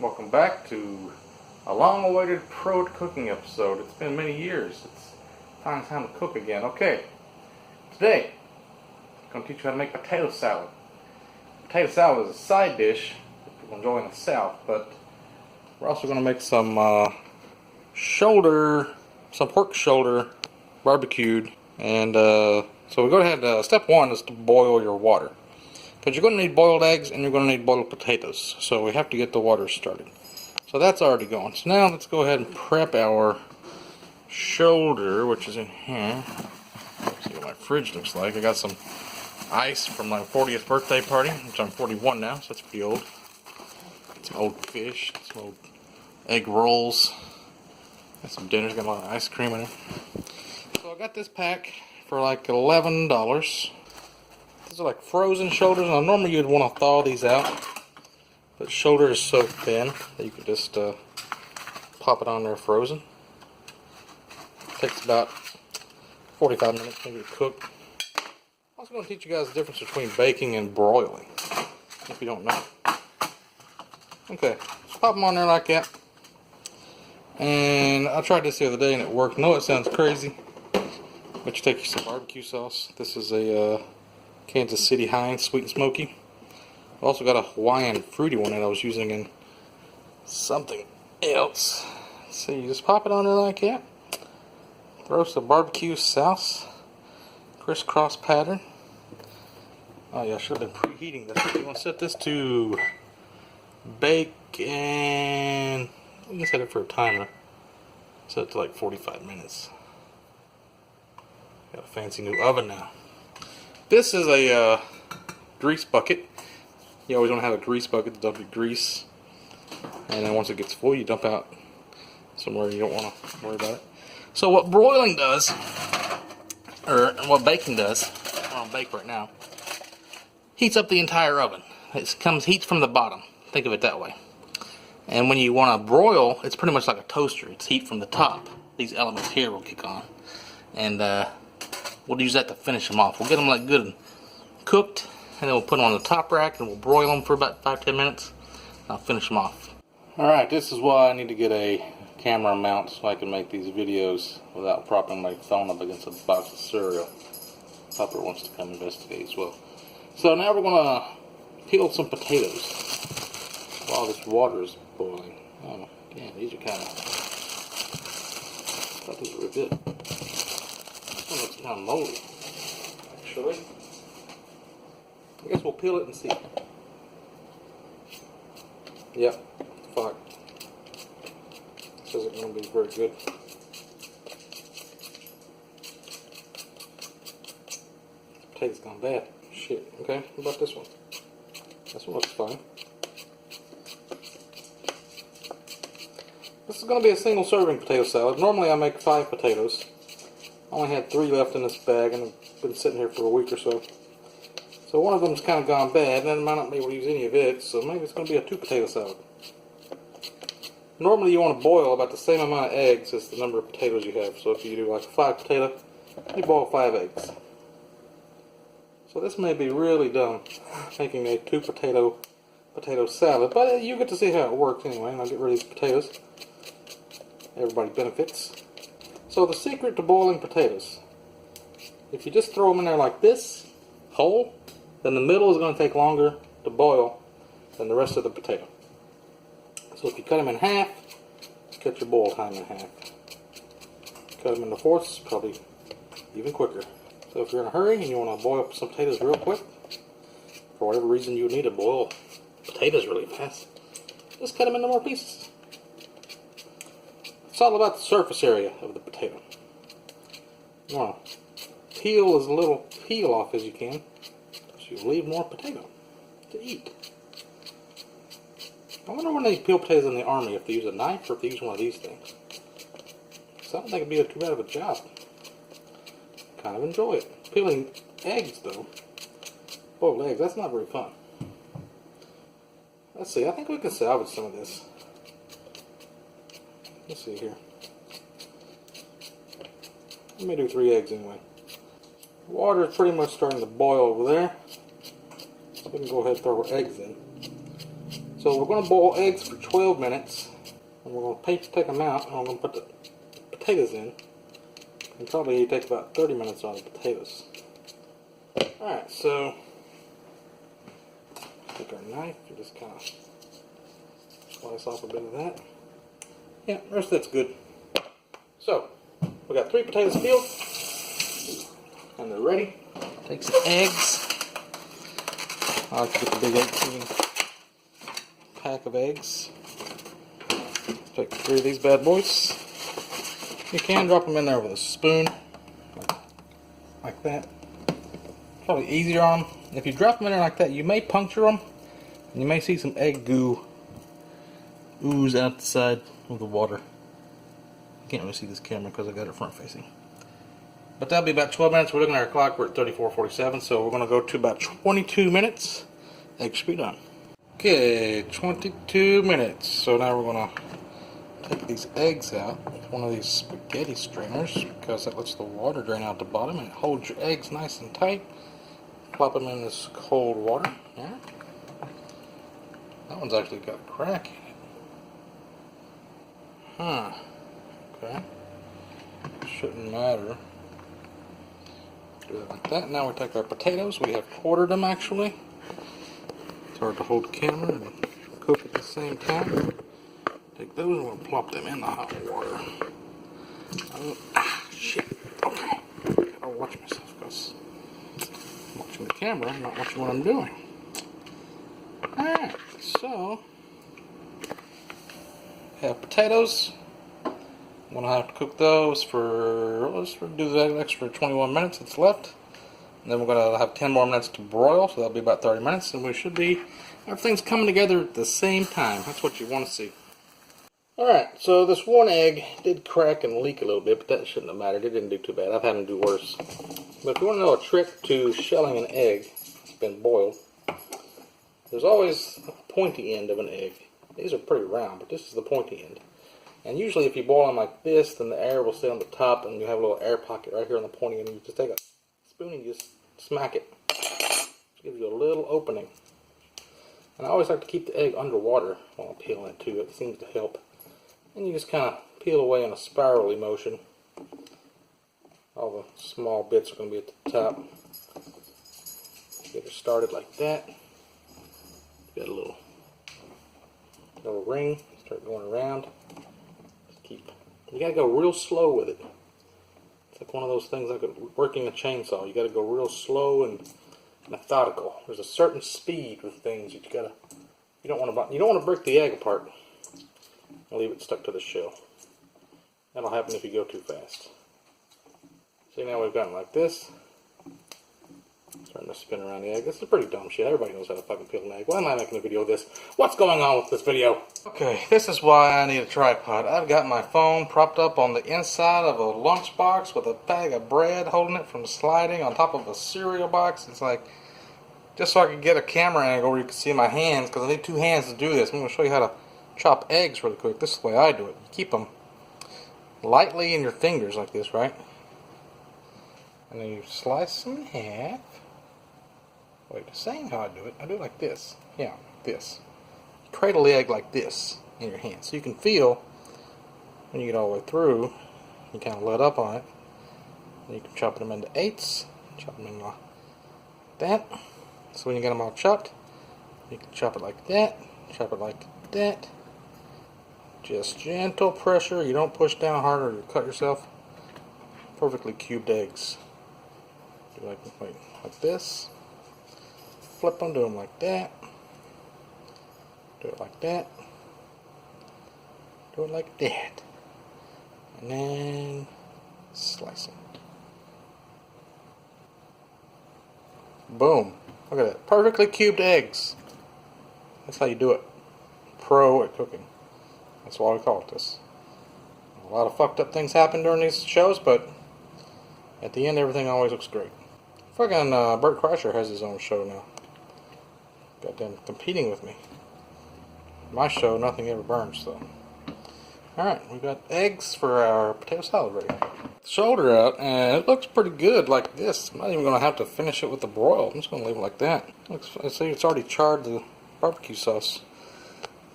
Welcome back to a long-awaited pro cooking episode. It's been many years. It's finally time to cook again. Okay, today I'm going to teach you how to make potato salad. Potato salad is a side dish that people enjoy in the South, but we're also going to make some pork shoulder barbecued. And so we go ahead, step one is to boil your water. Because you're going to need boiled eggs and you're going to need boiled potatoes. So we have to get the water started. So that's already going. So now let's go ahead and prep our shoulder, which is in here. Let's see what my fridge looks like. I got some ice from my 40th birthday party, which I'm 41 now, so that's pretty old. Some old fish, some old egg rolls. Got some dinners, got a lot of ice cream in it. So I got this pack for like $11. These are like frozen shoulders. Now normally you'd want to thaw these out, but shoulder is so thin that you could just pop it on there frozen. It takes about 45 minutes maybe to cook. I'm also going to teach you guys the difference between baking and broiling, if you don't know. Okay, just pop them on there like that. And I tried this the other day and it worked. I know it sounds crazy, but you take some barbecue sauce. This is a Kansas City Heinz Sweet and Smoky. I've also got a Hawaiian fruity one that I was using in something else. So you just pop it on there like that. Throw some barbecue sauce. Crisscross pattern. Oh yeah, I should have been preheating this. You want to set this to bake, and you can set it for a timer. Set it to like 45 minutes. Got a fancy new oven now. This is a grease bucket. You always want to have a grease bucket to dump your grease. And then once it gets full, you dump out somewhere you don't want to worry about it. So what broiling does, or what baking does, I'm gonna bake right now, heats up the entire oven. It heats from the bottom. Think of it that way. And when you want to broil, it's pretty much like a toaster. It's heat from the top. These elements here will kick on. And we'll use that to finish them off. We'll get them like good and cooked, and then we'll put them on the top rack and we'll broil them for about 5-10 minutes. I'll finish them off. Alright, this is why I need to get a camera mount so I can make these videos without propping my phone up against a box of cereal. Pupper wants to come investigate as well. So now we're going to peel some potatoes while this water is boiling. Oh, yeah, these are kind of... I thought these were good. This one looks kind of moldy, actually. I guess we'll peel it and see. Yep, fine. This isn't going to be very good. Potato's gone bad. Shit. Okay, what about this one? This one looks fine. This is going to be a single serving potato salad. Normally I make 5 potatoes. I only had 3 left in this bag and I've been sitting here for a week or so. So one of them's kind of gone bad and I might not be able to use any of it, so maybe it's going to be a 2 potato salad. Normally you want to boil about the same amount of eggs as the number of potatoes you have. So if you do like a 5 potato, you boil 5 eggs. So this may be really dumb, making a 2 potato salad, but you get to see how it works anyway, and I'll get rid of these potatoes. Everybody benefits. So the secret to boiling potatoes, if you just throw them in there like this, whole, then the middle is going to take longer to boil than the rest of the potato. So if you cut them in half, cut your boil time in half. Cut them into fourths, probably even quicker. So if you're in a hurry and you want to boil up some potatoes real quick, for whatever reason you would need to boil potatoes really fast, just cut them into more pieces. It's all about the surface area of the potato. You want to peel as little peel off as you can, so you leave more potato to eat. I wonder when they peel potatoes in the army, if they use a knife or if they use one of these things. So I don't think it'd be too bad of a job. Kind of enjoy it. Peeling eggs though, boiled eggs, that's not very fun. Let's see, I think we can salvage some of this. Let's see here. Let me do 3 eggs anyway. Water is pretty much starting to boil over there. So we can go ahead and throw our eggs in. So we're going to boil eggs for 12 minutes. And we're going to take them out, and we're going to put the potatoes in. And probably take about 30 minutes on the potatoes. Alright, so take our knife and just kind of slice off a bit of that. Yeah, the rest of that's good. So, we got 3 potatoes peeled, and they're ready. Take some eggs. I like to get the big 18 pack of eggs. Take 3 of these bad boys. You can drop them in there with a spoon, like that. Probably easier on them. If you drop them in there like that, you may puncture them, and you may see some egg goo ooze out the side of the water. You can't really see this camera because I got it front facing. But that'll be about 12 minutes. We're looking at our clock. We're at 34:47, so we're going to go to about 22 minutes. Eggs should be done. Okay, 22 minutes. So now we're going to take these eggs out with one of these spaghetti strainers because that lets the water drain out the bottom and it holds your eggs nice and tight. Plop them in this cold water. Yeah. That one's actually got a crack in it. Huh. Okay. Shouldn't matter. Do it like that. Now we take our potatoes. We have quartered them actually. It's hard to hold the camera and cook at the same time. Take those and we'll plop them in the hot water. Shit. Okay. Gotta watch myself because I'm watching the camera, I'm not watching what I'm doing. Alright, so we have potatoes. I'm gonna have to cook those for, let's do that extra 21 minutes that's left. And then we're gonna have 10 more minutes to broil, so that'll be about 30 minutes, and we should be, everything's coming together at the same time. That's what you want to see. Alright, so this one egg did crack and leak a little bit, but that shouldn't have mattered. It didn't do too bad. I've had them do worse. But if you want to know a trick to shelling an egg that's been boiled, there's always a pointy end of an egg. These are pretty round, but this is the pointy end. And usually if you boil them like this, then the air will stay on the top and you have a little air pocket right here on the pointy end. You just take a spoon and you just smack it. It gives you a little opening. And I always like to keep the egg underwater while I'm peeling it too. It seems to help. And you just kind of peel away in a spirally motion. All the small bits are going to be at the top. Get it started like that. Get a little ring. Start going around. You gotta go real slow with it. It's like one of those things like working a chainsaw. You gotta go real slow and methodical. There's a certain speed with things that you don't want to break the egg apart and leave it stuck to the shell. That'll happen if you go too fast. See, now we've gotten like this. Starting to spin around the egg. This is pretty dumb shit. Everybody knows how to fucking peel an egg. Why am I making a video of this? What's going on with this video? Okay, this is why I need a tripod. I've got my phone propped up on the inside of a lunchbox with a bag of bread holding it from sliding on top of a cereal box. It's like, just so I can get a camera angle where you can see my hands, because I need 2 hands to do this. I'm going to show you how to chop eggs really quick. This is the way I do it. You keep them lightly in your fingers like this, right? And then you slice them in half. Wait, the same how I do it like this. Yeah, like this. Cradle the egg like this in your hand. So you can feel, when you get all the way through, you kind of let up on it. And you can chop them into 8s. Chop them in like that. So when you get them all chopped, you can chop it like that. Chop it like that. Just gentle pressure. You don't push down hard or you cut yourself. Perfectly cubed eggs. Do like this. Flip them, do them like that. Do it like that. Do it like that. And then slice them. Boom. Look at that. Perfectly cubed eggs. That's how you do it. Pro at cooking. That's why we call it this. A lot of fucked up things happen during these shows, but at the end everything always looks great. Fucking Bert Kreischer has his own show now. Goddamn competing with me. My show, nothing ever burns, though. Alright, we've got eggs for our potato salad ready. Shoulder out, and it looks pretty good like this. I'm not even going to have to finish it with the broil. I'm just going to leave it like that. See, it's already charred the barbecue sauce.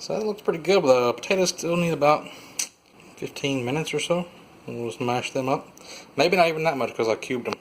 So that looks pretty good, but the potatoes still need about 15 minutes or so. And we'll just mash them up. Maybe not even that much because I cubed them.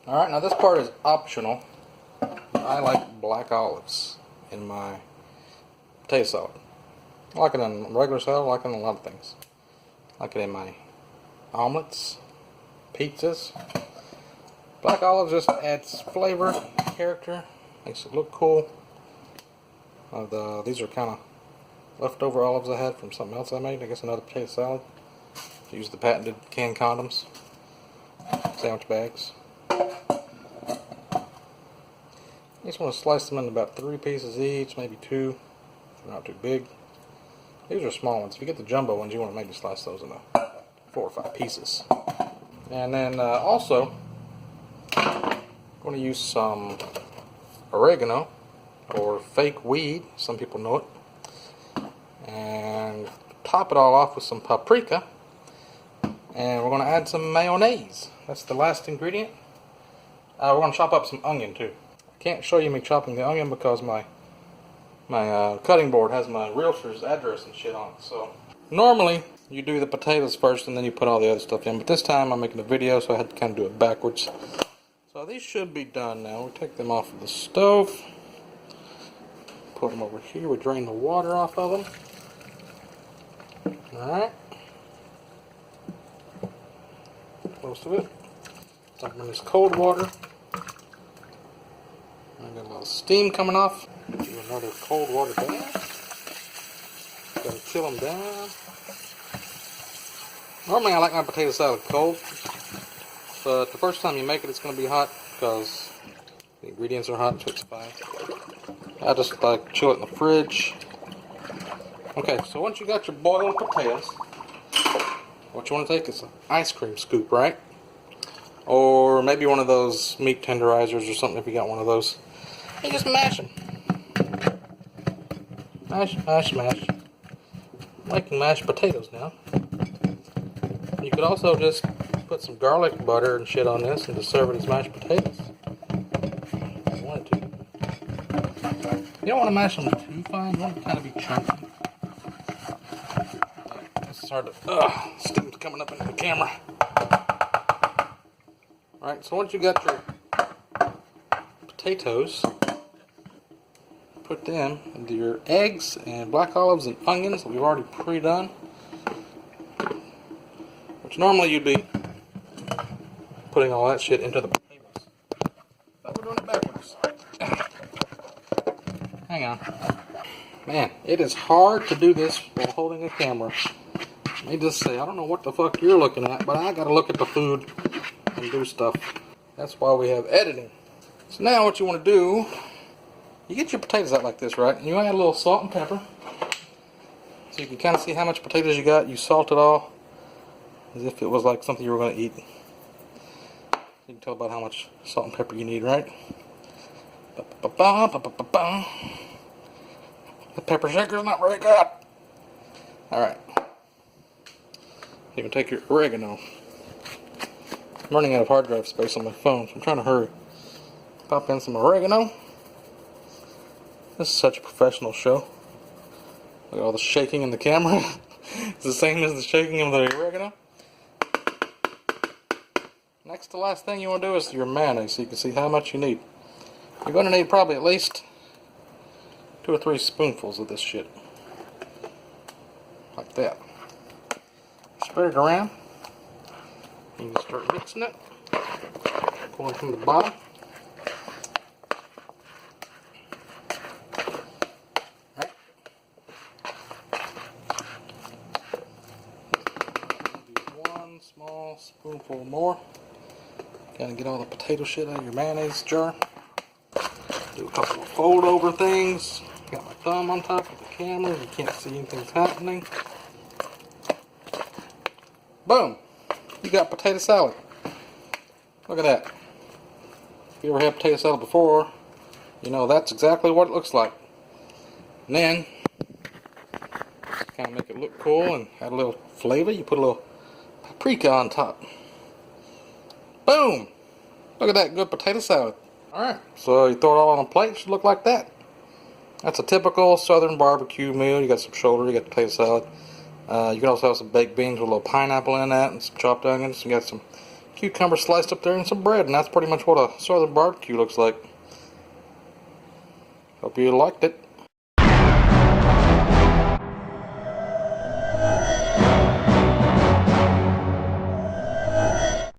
Alright, now this part is optional. I like black olives in my potato salad. I like it in regular salad, I like it in a lot of things. I like it in my omelets, pizzas. Black olives just adds flavor, character, makes it look cool. These are kind of leftover olives I had from something else I made. I guess another potato salad. Use the patented canned condoms, sandwich bags. You just want to slice them into about 3 pieces each, maybe 2. If they're not too big. These are small ones. If you get the jumbo ones, you want to maybe slice those into 4 or 5 pieces. And then also, I'm going to use some oregano, or fake weed, some people know it. And top it all off with some paprika. And we're going to add some mayonnaise. That's the last ingredient. We're going to chop up some onion too. I can't show you me chopping the onion because my cutting board has my realtor's address and shit on it. So normally you do the potatoes first and then you put all the other stuff in. But this time I'm making a video, so I had to kind of do it backwards. So these should be done now. We'll take them off of the stove. Put them over here. We drain the water off of them. Alright. Most of it. Dump them in this cold water. I got a little steam coming off. Do another cold water bath. Gotta chill them down. Normally I like my potato salad cold, but the first time you make it, it's going to be hot because the ingredients are hot, so it's fine. I just like chill it in the fridge. Okay, so once you got your boiled potatoes, what you want to take is an ice cream scoop, right? Or maybe one of those meat tenderizers or something if you got one of those. You just mash them. Mash, mash, mash. Making mashed potatoes now. You could also just put some garlic butter and shit on this and just serve it as mashed potatoes. If you wanted to. You don't want to mash them too fine. You want them to kind of be chunky. This is hard to... steam's coming up into the camera. Alright, so once you got your potatoes, put them into your eggs and black olives and onions that we've already pre-done. Which normally you'd be putting all that shit into the potatoes. But we're doing it backwards. Hang on. Man, it is hard to do this while holding a camera. Let me just say, I don't know what the fuck you're looking at, but I gotta look at the food and do stuff. That's why we have editing. So now what you want to do, you get your potatoes out like this, right? And you add a little salt and pepper. So you can kind of see how much potatoes you got. You salt it all as if it was like something you were going to eat. You can tell about how much salt and pepper you need, right? The pepper shaker is not very good. Alright. You can take your oregano. I'm running out of hard drive space on my phone, so I'm trying to hurry. Pop in some oregano. This is such a professional show. Look at all the shaking in the camera. It's the same as the shaking of the oregano. Next to last thing you want to do is your mayonnaise, so you can see how much you need. You're going to need probably at least 2 or 3 spoonfuls of this shit. Like that. Spread it around. You can start mixing it. Going from the bottom. Right. One small spoonful more. Gotta get all the potato shit out of your mayonnaise jar. Do a couple of fold over things. Got my thumb on top of the camera. You can't see anything's happening. Boom! You got potato salad. Look at that. If you ever had potato salad before, you know that's exactly what it looks like. And then, to kind of make it look cool and add a little flavor, you put a little paprika on top. Boom! Look at that good potato salad. Alright, so you throw it all on a plate, it should look like that. That's a typical southern barbecue meal. You got some shoulder, you got potato salad. You can also have some baked beans with a little pineapple in that and some chopped onions. You got some cucumber sliced up there and some bread, and that's pretty much what a southern barbecue looks like. Hope you liked it.